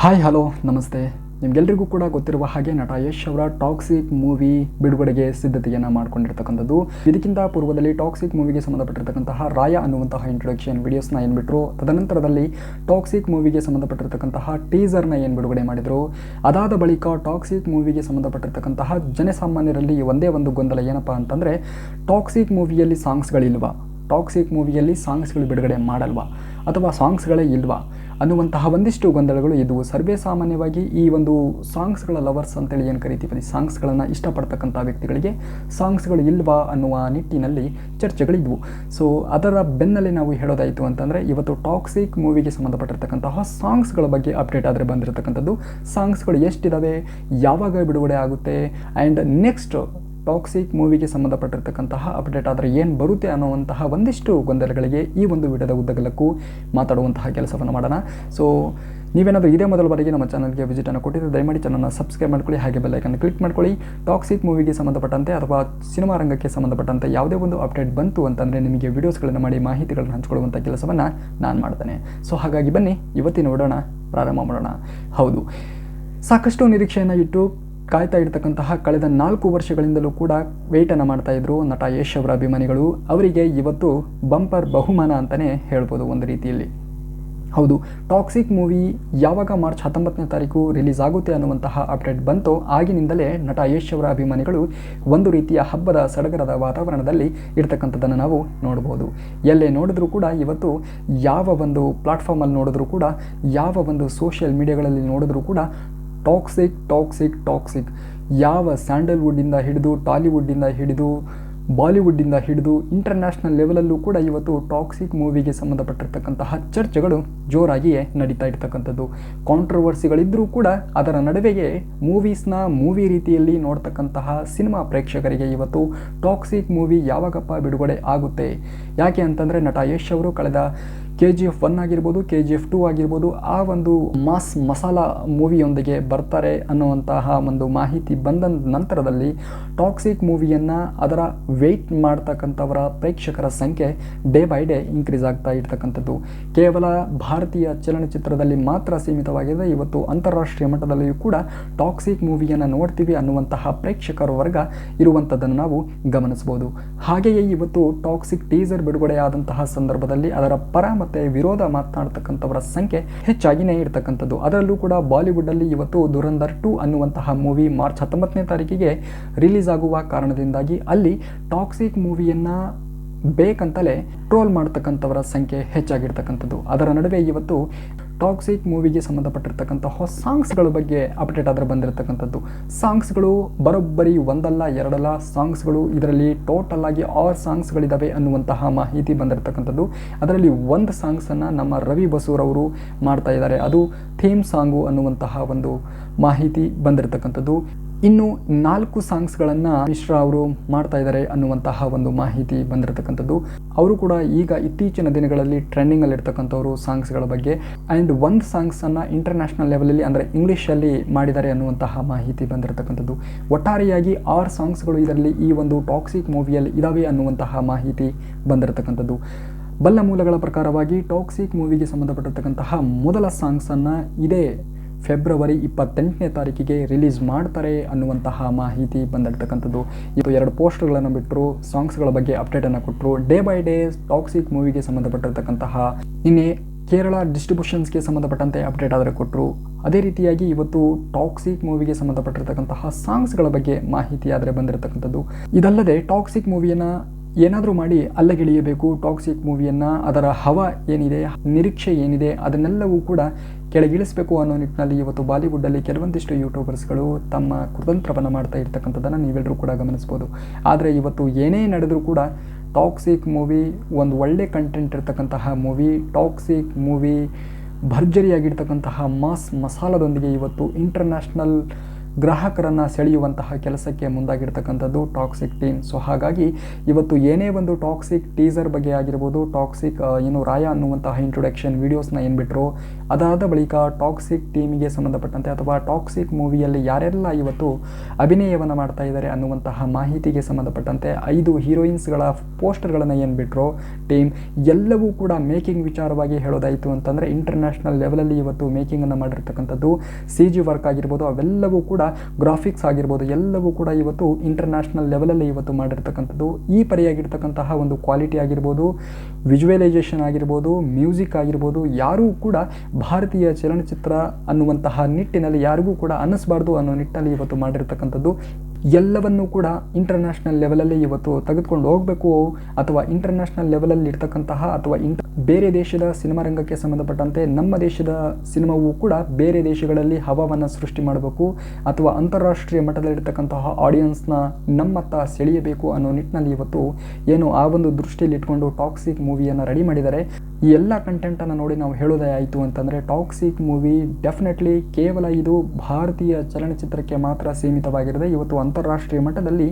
Hi hello ನಮಸ್ತೆ. ನಿಮಗೆಲ್ಲರಿಗೂ ಕೂಡ ಗೊತ್ತಿರುವ ಹಾಗೆ ನಟ ಯಶ್ ಅವರ ಟಾಕ್ಸಿಕ್ ಮೂವಿ ಬಿಡುಗಡೆಗೆ ಸಿದ್ಧತೆಯನ್ನು ಮಾಡ್ಕೊಂಡಿರ್ತಕ್ಕಂಥದ್ದು. ಇದಕ್ಕಿಂತ ಪೂರ್ವದಲ್ಲಿ ಟಾಕ್ಸಿಕ್ ಮೂವಿಗೆ ಸಂಬಂಧಪಟ್ಟಿರ್ತಕ್ಕಂತಹ ರಾಯ ಅನ್ನುವಂತಹ ಇಂಟ್ರೊಡಕ್ಷನ್ ವಿಡಿಯೋಸ್ನ ಏನು ಬಿಟ್ಟರು, ತದನಂತರದಲ್ಲಿ ಟಾಕ್ಸಿಕ್ ಮೂವಿಗೆ ಸಂಬಂಧಪಟ್ಟಿರ್ತಕ್ಕಂತಹ ಟೀಸರ್ನ ಏನು ಬಿಡುಗಡೆ ಮಾಡಿದರು. ಅದಾದ ಬಳಿಕ ಟಾಕ್ಸಿಕ್ ಮೂವಿಗೆ ಸಂಬಂಧಪಟ್ಟಿರ್ತಕ್ಕಂತಹ ಜನಸಾಮಾನ್ಯರಲ್ಲಿ ಒಂದೇ ಒಂದು ಗೊಂದಲ ಏನಪ್ಪ ಅಂತಂದರೆ, ಟಾಕ್ಸಿಕ್ ಮೂವಿಯಲ್ಲಿ ಸಾಂಗ್ಸ್ಗಳಿಲ್ವಾ, ಟಾಕ್ಸಿಕ್ ಮೂವಿಯಲ್ಲಿ ಸಾಂಗ್ಸ್ಗಳು ಬಿಡುಗಡೆ ಮಾಡಲ್ವಾ ಅಥವಾ ಸಾಂಗ್ಸ್ಗಳೇ ಇಲ್ವಾ ಅನ್ನುವಂತಹ ಒಂದಿಷ್ಟು ಗೊಂದಲಗಳು ಇದ್ದವು. ಸರ್ವೇ ಸಾಮಾನ್ಯವಾಗಿ ಈ ಒಂದು ಸಾಂಗ್ಸ್ಗಳ ಲವರ್ಸ್ ಅಂತೇಳಿ ಏನು ಕರಿತೀವಿ, ಸಾಂಗ್ಸ್ಗಳನ್ನು ಇಷ್ಟಪಡ್ತಕ್ಕಂಥ ವ್ಯಕ್ತಿಗಳಿಗೆ ಸಾಂಗ್ಸ್ಗಳು ಇಲ್ವಾ ಅನ್ನುವ ನಿಟ್ಟಿನಲ್ಲಿ ಚರ್ಚೆಗಳಿದ್ವು. ಸೊ ಅದರ ಬೆನ್ನಲ್ಲೇ ನಾವು ಹೇಳೋದಾಯಿತು ಅಂತಂದರೆ, ಇವತ್ತು ಟಾಕ್ಸಿಕ್ ಮೂವಿಗೆ ಸಂಬಂಧಪಟ್ಟಿರ್ತಕ್ಕಂತಹ ಸಾಂಗ್ಸ್ಗಳ ಬಗ್ಗೆ ಅಪ್ಡೇಟ್ ಆದರೆ ಬಂದಿರತಕ್ಕಂಥದ್ದು. ಸಾಂಗ್ಸ್ಗಳು ಎಷ್ಟಿದ್ದಾವೆ, ಯಾವಾಗ ಬಿಡುಗಡೆ ಆಗುತ್ತೆ, ಆ್ಯಂಡ್ ನೆಕ್ಸ್ಟ್ ಟಾಕ್ಸಿಕ್ ಮೂವಿಗೆ ಸಂಬಂಧಪಟ್ಟಿರ್ತಕ್ಕಂತಹ ಅಪ್ಡೇಟ್ ಆದರೆ ಏನು ಬರುತ್ತೆ ಅನ್ನುವಂತಹ ಒಂದಿಷ್ಟು ಗೊಂದಲಗಳಿಗೆ ಈ ಒಂದು ವಿಡಿಯೋದ ಉದ್ದಗಲಕ್ಕೂ ಮಾತಾಡುವಂತಹ ಕೆಲಸವನ್ನು ಮಾಡೋಣ. ಸೊ ನೀವೇನಾದರೂ ಇದೇ ಮೊದಲ ಬಾರಿಗೆ ನಮ್ಮ ಚಾನಲ್ಗೆ ವಿಸಿಟನ್ನು ಕೊಟ್ಟಿದ್ದರೆ ದಯಮಾಡಿ ಚಾನಲ್ನ ಸಬ್ಸ್ಕ್ರೈಬ್ ಮಾಡ್ಕೊಳ್ಳಿ, ಹಾಗೆ ಬೆಲ್ಲೈಕನ್ನು ಕ್ಲಿಕ್ ಮಾಡ್ಕೊಳ್ಳಿ. ಟಾಕ್ಸಿಕ್ ಮೂವಿಗೆ ಸಂಬಂಧಪಟ್ಟಂತೆ ಅಥವಾ ಸಿನಿಮಾ ರಂಗಕ್ಕೆ ಸಂಬಂಧಪಟ್ಟಂತೆ ಯಾವುದೇ ಒಂದು ಅಪ್ಡೇಟ್ ಬಂತು ಅಂತಂದರೆ ನಿಮಗೆ ವಿಡಿಯೋಸ್ಗಳನ್ನು ಮಾಡಿ ಮಾಹಿತಿಗಳನ್ನು ಹಂಚಿಕೊಳ್ಳುವಂಥ ಕೆಲಸವನ್ನು ನಾನು ಮಾಡ್ತೇನೆ. ಸೊ ಹಾಗಾಗಿ ಬನ್ನಿ ಇವತ್ತಿನ ವಿಡಿಯೋನ ಪ್ರಾರಂಭ ಮಾಡೋಣ. ಹೌದು, ಸಾಕಷ್ಟು ನಿರೀಕ್ಷೆಯನ್ನು ಇಟ್ಟು ಕಾಯ್ತಾ ಇರ್ತಕ್ಕಂತಹ ಕಳೆದ 4 ವರ್ಷಗಳಿಂದಲೂ ಕೂಡ ವೆಯ್ಟನ್ನು ಮಾಡ್ತಾಯಿದ್ರು ನಟ ಯಶ್ ಅವರ ಅಭಿಮಾನಿಗಳು. ಅವರಿಗೆ ಇವತ್ತು ಬಂಪರ್ ಬಹುಮಾನ ಅಂತಲೇ ಹೇಳ್ಬೋದು ಒಂದು ರೀತಿಯಲ್ಲಿ. ಹೌದು, ಟಾಕ್ಸಿಕ್ ಮೂವಿ ಯಾವಾಗ ಮಾರ್ಚ್ 19ನೇ ತಾರೀಕು ರಿಲೀಸ್ ಆಗುತ್ತೆ ಅನ್ನುವಂತಹ ಅಪ್ಡೇಟ್ ಬಂತು, ಆಗಿನಿಂದಲೇ ನಟ ಯಶ್ ಅವರ ಅಭಿಮಾನಿಗಳು ಒಂದು ರೀತಿಯ ಹಬ್ಬದ ಸಡಗರದ ವಾತಾವರಣದಲ್ಲಿ ಇರ್ತಕ್ಕಂಥದ್ದನ್ನು ನಾವು ನೋಡ್ಬೋದು. ಎಲ್ಲೇ ನೋಡಿದ್ರೂ ಕೂಡ ಇವತ್ತು ಯಾವ ಒಂದು ಪ್ಲಾಟ್ಫಾರ್ಮಲ್ಲಿ ನೋಡಿದ್ರೂ ಕೂಡ, ಯಾವ ಒಂದು ಸೋಷಿಯಲ್ ಮೀಡಿಯಾಗಳಲ್ಲಿ ನೋಡಿದ್ರೂ ಕೂಡ ಟಾಕ್ಸಿಕ್ ಟಾಕ್ಸಿಕ್ ಟಾಕ್ಸಿಕ್. ಯಾವ ಸ್ಯಾಂಡಲ್ವುಡ್ಡಿಂದ ಹಿಡಿದು ಟಾಲಿವುಡ್ಡಿಂದ ಹಿಡಿದು ಬಾಲಿವುಡ್ಡಿಂದ ಹಿಡಿದು ಇಂಟರ್ನ್ಯಾಷನಲ್ ಲೆವೆಲಲ್ಲೂ ಕೂಡ ಇವತ್ತು ಟಾಕ್ಸಿಕ್ ಮೂವಿಗೆ ಸಂಬಂಧಪಟ್ಟಿರ್ತಕ್ಕಂತಹ ಚರ್ಚೆಗಳು ಜೋರಾಗಿಯೇ ನಡೀತಾ ಇರ್ತಕ್ಕಂಥದ್ದು. ಕಾಂಟ್ರವರ್ಸಿಗಳಿದ್ದರೂ ಕೂಡ ಅದರ ನಡುವೆಯೇ ಮೂವಿ ರೀತಿಯಲ್ಲಿ ನೋಡ್ತಕ್ಕಂತಹ ಸಿನಿಮಾ ಪ್ರೇಕ್ಷಕರಿಗೆ ಇವತ್ತು ಟಾಕ್ಸಿಕ್ ಮೂವಿ ಯಾವಾಗಪ್ಪ ಬಿಡುಗಡೆ ಆಗುತ್ತೆ. ಯಾಕೆ ಅಂತಂದರೆ, ನಟ ಯಶ್ ಅವರು ಕಳೆದ KGF 1 ಆಗಿರ್ಬೋದು, KGF 2 ಆಗಿರ್ಬೋದು, ಆ ಒಂದು ಮಾಸ್ ಮಸಾಲ ಮೂವಿಯೊಂದಿಗೆ ಬರ್ತಾರೆ ಅನ್ನುವಂತಹ ಒಂದು ಮಾಹಿತಿ ಬಂದ ನಂತರದಲ್ಲಿ ಟಾಕ್ಸಿಕ್ ಮೂವಿಯನ್ನು ಅದರ ವೆಯ್ಟ್ ಮಾಡ್ತಕ್ಕಂಥವರ ಪ್ರೇಕ್ಷಕರ ಸಂಖ್ಯೆ ಡೇ ಬೈ ಡೇ ಇನ್ಕ್ರೀಸ್ ಆಗ್ತಾ ಇರ್ತಕ್ಕಂಥದ್ದು. ಕೇವಲ ಭಾರತೀಯ ಚಲನಚಿತ್ರದಲ್ಲಿ ಮಾತ್ರ ಸೀಮಿತವಾಗಿದೆ, ಇವತ್ತು ಅಂತಾರಾಷ್ಟ್ರೀಯ ಮಟ್ಟದಲ್ಲಿಯೂ ಕೂಡ ಟಾಕ್ಸಿಕ್ ಮೂವಿಯನ್ನು ನೋಡ್ತೀವಿ ಅನ್ನುವಂತಹ ಪ್ರೇಕ್ಷಕರ ವರ್ಗ ಇರುವಂಥದ್ದನ್ನು ನಾವು ಗಮನಿಸ್ಬೋದು. ಹಾಗೆಯೇ ಇವತ್ತು ಟಾಕ್ಸಿಕ್ ಟೀಸರ್ ಬಿಡುಗಡೆಯಾದಂತಹ ಸಂದರ್ಭದಲ್ಲಿ ಅದರ ಪರ ಮತ್ತು ವಿರೋಧ ಮಾತನಾಡ್ತಕ್ಕಂಥವರ ಸಂಖ್ಯೆ ಹೆಚ್ಚಾಗಿಯೇ ಇರ್ತಕ್ಕಂಥದ್ದು. ಅದರಲ್ಲೂ ಕೂಡ ಬಾಲಿವುಡ್ಡಲ್ಲಿ ಇವತ್ತು ದುರಂಧರ್ 2 ಅನ್ನುವಂತಹ ಮೂವಿ ಮಾರ್ಚ್ 19ನೇ ತಾರೀಕಿಗೆ ರಿಲೀಸ್ ಆಗುವ ಕಾರಣದಿಂದಾಗಿ ಅಲ್ಲಿ ಟಾಕ್ಸಿಕ್ ಮೂವಿಯನ್ನು ಬೇಕಂತಲೇ ಟ್ರೋಲ್ ಮಾಡ್ತಕ್ಕಂಥವರ ಸಂಖ್ಯೆ ಹೆಚ್ಚಾಗಿರ್ತಕ್ಕಂಥದ್ದು. ಅದರ ನಡುವೆ ಇವತ್ತು ಟಾಕ್ಸಿಕ್ ಮೂವಿಗೆ ಸಂಬಂಧಪಟ್ಟಿರ್ತಕ್ಕಂತಹ ಸಾಂಗ್ಸ್ಗಳ ಬಗ್ಗೆ ಅಪ್ಡೇಟ್ ಆದರೆ ಬಂದಿರತಕ್ಕಂಥದ್ದು. ಸಾಂಗ್ಸ್ಗಳು ಬರೋಬ್ಬರಿ ಒಂದಲ್ಲ ಎರಡಲ್ಲ ಸಾಂಗ್ಸ್ಗಳು, ಇದರಲ್ಲಿ ಟೋಟಲ್ ಆಗಿ 6 ಸಾಂಗ್ಸ್ಗಳಿದ್ದಾವೆ ಅನ್ನುವಂತಹ ಮಾಹಿತಿ ಬಂದಿರತಕ್ಕಂಥದ್ದು. ಅದರಲ್ಲಿ ಒಂದು ಸಾಂಗ್ಸನ್ನು ನಮ್ಮ ರವಿ ಬಸೂರವರು ಮಾಡ್ತಾ ಇದ್ದಾರೆ, ಅದು ಥೀಮ್ ಸಾಂಗು ಅನ್ನುವಂತಹ ಒಂದು ಮಾಹಿತಿ ಬಂದಿರತಕ್ಕಂಥದ್ದು. ಇನ್ನು 4 ಸಾಂಗ್ಸ್ಗಳನ್ನು ಮಿಶ್ರಾ ಅವರು ಮಾಡ್ತಾ ಇದ್ದಾರೆ ಅನ್ನುವಂತಹ ಒಂದು ಮಾಹಿತಿ ಬಂದಿರತಕ್ಕಂಥದ್ದು. ಅವರು ಕೂಡ ಈಗ ಇತ್ತೀಚಿನ ದಿನಗಳಲ್ಲಿ ಟ್ರೆಂಡಿಂಗಲ್ಲಿರ್ತಕ್ಕಂಥವ್ರು ಸಾಂಗ್ಸ್ಗಳ ಬಗ್ಗೆ. ಆ್ಯಂಡ್ ಒಂದು ಸಾಂಗ್ಸನ್ನು ಇಂಟರ್ನ್ಯಾಷನಲ್ ಲೆವೆಲಲ್ಲಿ ಅಂದರೆ ಇಂಗ್ಲೀಷಲ್ಲಿ ಮಾಡಿದ್ದಾರೆ ಅನ್ನುವಂತಹ ಮಾಹಿತಿ ಬಂದಿರತಕ್ಕಂಥದ್ದು. ಒಟ್ಟಾರೆಯಾಗಿ 6 ಸಾಂಗ್ಸ್ಗಳು ಇದರಲ್ಲಿ ಈ ಒಂದು ಟಾಕ್ಸಿಕ್ ಮೂವಿಯಲ್ಲಿ ಇದ್ದಾವೆ ಅನ್ನುವಂತಹ ಮಾಹಿತಿ ಬಂದಿರತಕ್ಕಂಥದ್ದು. ಬಲ್ಲ ಮೂಲಗಳ ಪ್ರಕಾರವಾಗಿ ಟಾಕ್ಸಿಕ್ ಮೂವಿಗೆ ಸಂಬಂಧಪಟ್ಟಿರ್ತಕ್ಕಂತಹ ಮೊದಲ ಸಾಂಗ್ಸನ್ನು ಇದೇ ಫೆಬ್ರವರಿ 28ನೇ ತಾರೀಕಿಗೆ ರಿಲೀಸ್ ಮಾಡ್ತಾರೆ ಅನ್ನುವಂತಹ ಮಾಹಿತಿ ಬಂದಿರತಕ್ಕಂಥದ್ದು. ಇದು 2 ಪೋಸ್ಟರ್ಗಳನ್ನು ಬಿಟ್ಟರು, ಸಾಂಗ್ಸ್ಗಳ ಬಗ್ಗೆ ಅಪ್ಡೇಟನ್ನು ಕೊಟ್ಟರು. ಡೇ ಬೈ ಡೇ ಟಾಕ್ಸಿಕ್ ಮೂವಿಗೆ ಸಂಬಂಧಪಟ್ಟಿರ್ತಕ್ಕಂತಹ ನಿನ್ನೆ ಕೇರಳ ಡಿಸ್ಟ್ರಿಬ್ಯೂಷನ್ಸ್ಗೆ ಸಂಬಂಧಪಟ್ಟಂತೆ ಅಪ್ಡೇಟ್ ಆದರೆ ಕೊಟ್ಟರು. ಅದೇ ರೀತಿಯಾಗಿ ಇವತ್ತು ಟಾಕ್ಸಿಕ್ ಮೂವಿಗೆ ಸಂಬಂಧಪಟ್ಟಿರ್ತಕ್ಕಂತಹ ಸಾಂಗ್ಸ್ಗಳ ಬಗ್ಗೆ ಮಾಹಿತಿ ಆದರೆ ಬಂದಿರತಕ್ಕಂಥದ್ದು. ಇದಲ್ಲದೆ ಟಾಕ್ಸಿಕ್ ಮೂವಿಯನ್ನು ಏನಾದರೂ ಮಾಡಿ ಅಲ್ಲಗೆಳೆಯಬೇಕು, ಟಾಕ್ಸಿಕ್ ಮೂವಿಯನ್ನು ಅದರ ಹವಾ ಏನಿದೆ, ನಿರೀಕ್ಷೆ ಏನಿದೆ ಅದನ್ನೆಲ್ಲವೂ ಕೂಡ ಕೆಳಗಿಳಿಸಬೇಕು ಅನ್ನೋ ನಿಟ್ಟಿನಲ್ಲಿ ಇವತ್ತು ಬಾಲಿವುಡ್ಡಲ್ಲಿ ಕೆಲವೊಂದಿಷ್ಟು ಯೂಟ್ಯೂಬರ್ಸ್ಗಳು ತಮ್ಮ ಕುತಂತ್ರವನ್ನು ಮಾಡ್ತಾ ಇರ್ತಕ್ಕಂಥದ್ದನ್ನು ನೀವೆಲ್ಲರೂ ಕೂಡ ಗಮನಿಸ್ಬೋದು. ಆದರೆ ಇವತ್ತು ಏನೇ ನಡೆದರೂ ಕೂಡ ಟಾಕ್ಸಿಕ್ ಮೂವಿ ಒಂದು ಒಳ್ಳೆ ಕಂಟೆಂಟ್ ಇರ್ತಕ್ಕಂತಹ ಮೂವಿ, ಟಾಕ್ಸಿಕ್ ಮೂವಿ ಭರ್ಜರಿಯಾಗಿರ್ತಕ್ಕಂತಹ ಮಾಸ್ ಮಸಾಲದೊಂದಿಗೆ ಇವತ್ತು ಇಂಟರ್ನ್ಯಾಷನಲ್ ಗ್ರಾಹಕರನ್ನು ಸೆಳೆಯುವಂತಹ ಕೆಲಸಕ್ಕೆ ಮುಂದಾಗಿರ್ತಕ್ಕಂಥದ್ದು ಟಾಕ್ಸಿಕ್ ಟೀಮ್. ಸೊ ಹಾಗಾಗಿ ಇವತ್ತು ಏನೇ ಒಂದು ಟಾಕ್ಸಿಕ್ ಟೀಸರ್ ಬಗ್ಗೆ ಆಗಿರ್ಬೋದು, ಟಾಕ್ಸಿಕ್ ರಾಯ ಅನ್ನುವಂತಹ ಇಂಟ್ರೊಡಕ್ಷನ್ ವೀಡಿಯೋಸ್ನ ಏನು ಬಿಟ್ಟರು, ಅದಾದ ಬಳಿಕ ಟಾಕ್ಸಿಕ್ ಟೀಮಿಗೆ ಸಂಬಂಧಪಟ್ಟಂತೆ ಅಥವಾ ಟಾಕ್ಸಿಕ್ ಮೂವಿಯಲ್ಲಿ ಯಾರೆಲ್ಲ ಇವತ್ತು ಅಭಿನಯವನ್ನು ಮಾಡ್ತಾ ಇದ್ದಾರೆ ಅನ್ನುವಂತಹ ಮಾಹಿತಿಗೆ ಸಂಬಂಧಪಟ್ಟಂತೆ 5 ಹೀರೋಯಿನ್ಸ್ಗಳ ಪೋಸ್ಟರ್ಗಳನ್ನು ಏನು ಬಿಟ್ಟರೋ ಟೀಮ್ ಎಲ್ಲವೂ ಕೂಡ ಮೇಕಿಂಗ್ ವಿಚಾರವಾಗಿ ಹೇಳೋದಾಯಿತು ಅಂತಂದರೆ ಇಂಟರ್ನ್ಯಾಷನಲ್ ಲೆವೆಲಲ್ಲಿ ಇವತ್ತು ಮೇಕಿಂಗನ್ನು ಮಾಡಿರ್ತಕ್ಕಂಥದ್ದು CG ವರ್ಕ್ ಆಗಿರ್ಬೋದು, ಅವೆಲ್ಲವೂ ಕೂಡ ಗ್ರಾಫಿಕ್ಸ್ ಆಗಿರ್ಬೋದು, ಎಲ್ಲವೂ ಕೂಡ ಇವತ್ತು ಇಂಟರ್ನ್ಯಾಷನಲ್ ಲೆವೆಲಲ್ಲಿ ಇವತ್ತು ಮಾಡಿರ್ತಕ್ಕಂಥದ್ದು. ಈ ಪರಿಯಾಗಿರ್ತಕ್ಕಂತಹ ಒಂದು ಕ್ವಾಲಿಟಿ ಆಗಿರ್ಬೋದು, ವಿಜುವಲೈಸೇಷನ್ ಆಗಿರ್ಬೋದು, ಮ್ಯೂಸಿಕ್ ಆಗಿರ್ಬೋದು, ಯಾರೂ ಕೂಡ ಭಾರತೀಯ ಚಲನಚಿತ್ರ ಅನ್ನುವಂತಹ ನಿಟ್ಟಿನಲ್ಲಿ ಯಾರಿಗೂ ಕೂಡ ಅನ್ನಿಸಬಾರ್ದು ಅನ್ನೋ ನಿಟ್ಟಿನಲ್ಲಿ ಇವತ್ತು ಮಾಡಿರ್ತಕ್ಕಂಥದ್ದು. ಎಲ್ಲವನ್ನೂ ಕೂಡ ಇಂಟರ್ನ್ಯಾಷನಲ್ ಲೆವೆಲಲ್ಲಿ ಇವತ್ತು ತೆಗೆದುಕೊಂಡು ಹೋಗಬೇಕು ಅಥವಾ ಇಂಟರ್ನ್ಯಾಷನಲ್ ಲೆವೆಲಲ್ಲಿ ಇರ್ತಕ್ಕಂತಹ ಅಥವಾ ಬೇರೆ ದೇಶದ ಸಿನಿಮಾ ರಂಗಕ್ಕೆ ಸಂಬಂಧಪಟ್ಟಂತೆ ನಮ್ಮ ದೇಶದ ಸಿನಿಮಾವು ಕೂಡ ಬೇರೆ ದೇಶಗಳಲ್ಲಿ ಹವಾವನ್ನು ಸೃಷ್ಟಿ ಮಾಡಬೇಕು ಅಥವಾ ಅಂತಾರಾಷ್ಟ್ರೀಯ ಮಟ್ಟದಲ್ಲಿರ್ತಕ್ಕಂತಹ ಆಡಿಯನ್ಸ್ನ ನಮ್ಮತ್ತ ಸೆಳೆಯಬೇಕು ಅನ್ನೋ ನಿಟ್ಟಿನಲ್ಲಿ ಇವತ್ತು ಏನು ಆ ಒಂದು ದೃಷ್ಟಿಯಲ್ಲಿ ಇಟ್ಕೊಂಡು ಟಾಕ್ಸಿಕ್ ಮೂವಿಯನ್ನು ರೆಡಿ ಮಾಡಿದ್ದಾರೆ. ಈ ಎಲ್ಲ ಕಂಟೆಂಟನ್ನು ನೋಡಿ ನಾವು ಹೇಳೋದೇ ಆಯಿತು ಅಂತಂದರೆ ಟಾಕ್ಸಿಕ್ ಮೂವಿ ಡೆಫಿನೆಟ್ಲಿ ಕೇವಲ ಇದು ಭಾರತೀಯ ಚಲನಚಿತ್ರಕ್ಕೆ ಮಾತ್ರ ಸೀಮಿತವಾಗಿರದೆ ಇವತ್ತು ಅಂತಾರಾಷ್ಟ್ರೀಯ ಮಟ್ಟದಲ್ಲಿ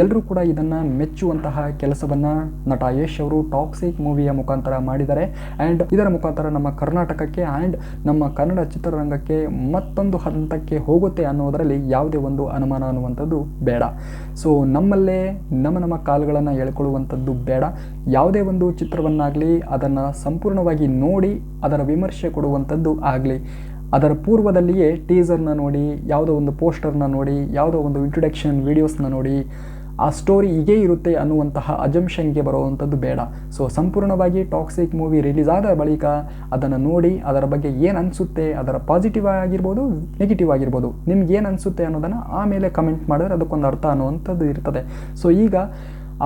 ಎಲ್ಲರೂ ಕೂಡ ಇದನ್ನು ಮೆಚ್ಚುವಂತಹ ಕೆಲಸವನ್ನು ನಟ ಯಶ್ ಅವರು ಟಾಕ್ಸಿಕ್ ಮೂವಿಯ ಮುಖಾಂತರ ಮಾಡಿದ್ದಾರೆ. ಆ್ಯಂಡ್ ಇದರ ಮುಖಾಂತರ ನಮ್ಮ ಕರ್ನಾಟಕಕ್ಕೆ ಆ್ಯಂಡ್ ನಮ್ಮ ಕನ್ನಡ ಚಿತ್ರರಂಗಕ್ಕೆ ಮತ್ತೊಂದು ಹಂತಕ್ಕೆ ಹೋಗುತ್ತೆ ಅನ್ನೋದರಲ್ಲಿ ಯಾವುದೇ ಒಂದು ಅನುಮಾನ ಅನ್ನುವಂಥದ್ದು ಬೇಡ. ಸೊ ನಮ್ಮಲ್ಲೇ ನಮ್ಮ ಕಾಲುಗಳನ್ನು ಎಳ್ಕೊಳ್ಳುವಂಥದ್ದು ಬೇಡ. ಯಾವುದೇ ಒಂದು ಚಿತ್ರವನ್ನಾಗಲಿ ಅದನ್ನು ಸಂಪೂರ್ಣವಾಗಿ ನೋಡಿ ಅದರ ವಿಮರ್ಶೆ ಕೊಡುವಂಥದ್ದು ಆಗಲಿ ಅದರ ಪೂರ್ವದಲ್ಲಿಯೇ ಟೀಸರ್ನ ನೋಡಿ, ಯಾವುದೋ ಒಂದು ಪೋಸ್ಟರ್ನ ನೋಡಿ, ಯಾವುದೋ ಒಂದು ಇಂಟ್ರೊಡಕ್ಷನ್ ವೀಡಿಯೋಸ್ನ ನೋಡಿ ಆ ಸ್ಟೋರಿ ಹೀಗೇ ಇರುತ್ತೆ ಅನ್ನುವಂತಹ ಅಜಂಪ್ಷನ್ಗೆ ಬರುವಂಥದ್ದು ಬೇಡ. ಸೊ ಸಂಪೂರ್ಣವಾಗಿ ಟಾಕ್ಸಿಕ್ ಮೂವಿ ರಿಲೀಸ್ ಆದ ಬಳಿಕ ಅದನ್ನು ನೋಡಿ ಅದರ ಬಗ್ಗೆ ಏನು ಅನಿಸುತ್ತೆ, ಅದರ ಪಾಸಿಟಿವ್ ಆಗಿರ್ಬೋದು, ನೆಗೆಟಿವ್ ಆಗಿರ್ಬೋದು, ನಿಮ್ಗೆ ಏನು ಅನಿಸುತ್ತೆ ಅನ್ನೋದನ್ನು ಆಮೇಲೆ ಕಮೆಂಟ್ ಮಾಡಿದ್ರೆ ಅದಕ್ಕೊಂದು ಅರ್ಥ ಅನ್ನುವಂಥದ್ದು ಇರ್ತದೆ. ಸೊ ಈಗ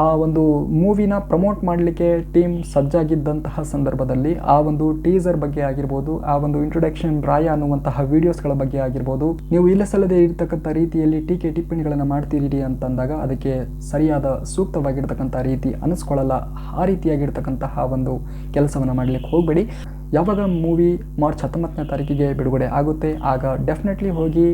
ಆ ಒಂದು ಮೂವಿನ ಪ್ರಮೋಟ್ ಮಾಡಲಿಕ್ಕೆ ಟೀಮ್ ಸಜ್ಜಾಗಿದ್ದಂತಹ ಸಂದರ್ಭದಲ್ಲಿ ಆ ಒಂದು ಟೀಸರ್ ಬಗ್ಗೆ ಆಗಿರ್ಬೋದು, ಆ ಒಂದು ಇಂಟ್ರೊಡಕ್ಷನ್ ರಾಯ ಅನ್ನುವಂತಹ ವಿಡಿಯೋಸ್ಗಳ ಬಗ್ಗೆ ಆಗಿರ್ಬೋದು, ನೀವು ಇಲ್ಲಸಲ್ಲದೆ ಇರ್ತಕ್ಕಂಥ ರೀತಿಯಲ್ಲಿ ಟೀಕೆ ಟಿಪ್ಪಣಿಗಳನ್ನು ಮಾಡ್ತೀರಿ ಅಂತಂದಾಗ ಅದಕ್ಕೆ ಸರಿಯಾದ ಸೂಕ್ತವಾಗಿರ್ತಕ್ಕಂಥ ರೀತಿ ಅನಿಸ್ಕೊಳ್ಳಲ್ಲ. ಆ ರೀತಿಯಾಗಿರ್ತಕ್ಕಂತಹ ಒಂದು ಕೆಲಸವನ್ನು ಮಾಡಲಿಕ್ಕೆ ಹೋಗಬೇಡಿ. ಯಾವಾಗ ಮೂವಿ ಮಾರ್ಚ್ 19ನೇ ತಾರೀಕಿಗೆ ಬಿಡುಗಡೆ ಆಗುತ್ತೆ ಆಗ ಡೆಫಿನೆಟ್ಲಿ ಹೋಗಿ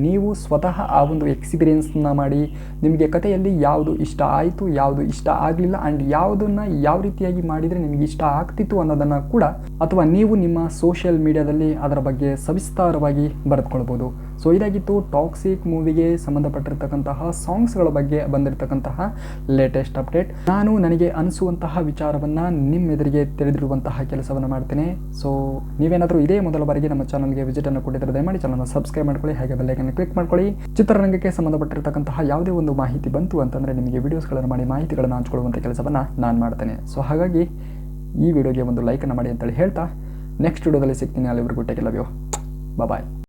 ನೀವು ಸ್ವತಃ ಆ ಒಂದು ಎಕ್ಸ್ಪೀರಿಯೆನ್ಸ್ನ ಮಾಡಿ ನಿಮಗೆ ಕಥೆಯಲ್ಲಿ ಯಾವುದು ಇಷ್ಟ ಆಯಿತು, ಯಾವುದು ಇಷ್ಟ ಆಗಲಿಲ್ಲ ಆ್ಯಂಡ್ ಯಾವುದನ್ನು ಯಾವ ರೀತಿಯಾಗಿ ಮಾಡಿದರೆ ನಿಮಗೆ ಇಷ್ಟ ಆಗ್ತಿತ್ತು ಅನ್ನೋದನ್ನು ಕೂಡ ಅಥವಾ ನೀವು ನಿಮ್ಮ ಸೋಷಿಯಲ್ ಮೀಡಿಯಾದಲ್ಲಿ ಅದರ ಬಗ್ಗೆ ಸವಿಸ್ತಾರವಾಗಿ ಬರೆದುಕೊಳ್ಬೋದು. ಸೊ ಇದಾಗಿತ್ತು ಟಾಕ್ಸಿಕ್ ಮೂವಿಗೆ ಸಂಬಂಧಪಟ್ಟಿರ್ತಕ್ಕಂತಹ ಸಾಂಗ್ಸ್ಗಳ ಬಗ್ಗೆ ಬಂದಿರತಕ್ಕಂತಹ ಲೇಟೆಸ್ಟ್ ಅಪ್ಡೇಟ್. ನಾನು ನನಗೆ ಅನಿಸುವಂತಹ ವಿಚಾರವನ್ನು ನಿಮ್ಮೆದುರಿಗೆ ತಿಳಿದಿರುವಂತಹ ಕೆಲಸವನ್ನು ಮಾಡ್ತೇನೆ. ಸೊ ನೀವೇನಾದರೂ ಇದೇ ಮೊದಲ ಬಾರಿಗೆ ನಮ್ಮ ಚಾನಲ್ಗೆ ವಿಸಿಟನ್ನು ಕೊಟ್ಟಿದ್ದರೆ ದಯಮಾಡಿ ಚಾನಲ್ನ ಸಬ್ಸ್ಕ್ರೈಬ್ ಮಾಡ್ಕೊಳ್ಳಿ, ಹಾಗೆ ಬೆಲ್ಲೈಕನ್ನು ಕ್ಲಿಕ್ ಮಾಡ್ಕೊಳ್ಳಿ. ಚಿತ್ರರಂಗಕ್ಕೆ ಸಂಬಂಧಪಟ್ಟಿರ್ತಕ್ಕಂತಹ ಯಾವುದೇ ಒಂದು ಮಾಹಿತಿ ಬಂತು ಅಂತಂದರೆ ನಿಮಗೆ ವಿಡಿಯೋಸ್ಗಳನ್ನು ಮಾಡಿ ಮಾಹಿತಿಗಳನ್ನು ಹಂಚ್ಕೊಳ್ಳುವಂಥ ಕೆಲಸವನ್ನು ನಾನು ಮಾಡ್ತೇನೆ. ಸೊ ಹಾಗಾಗಿ ಈ ವಿಡಿಯೋಗೆ ಒಂದು ಲೈಕನ್ನು ಮಾಡಿ ಅಂತೇಳಿ ಹೇಳ್ತಾ ನೆಕ್ಸ್ಟ್ ವಿಡಿಯೋದಲ್ಲಿ ಸಿಗ್ತೀನಿ. ಅಲ್ಲಿವರೆಗೂ ಟೇಕ್ ಲವ್ ಯು, ಬಾಯ್.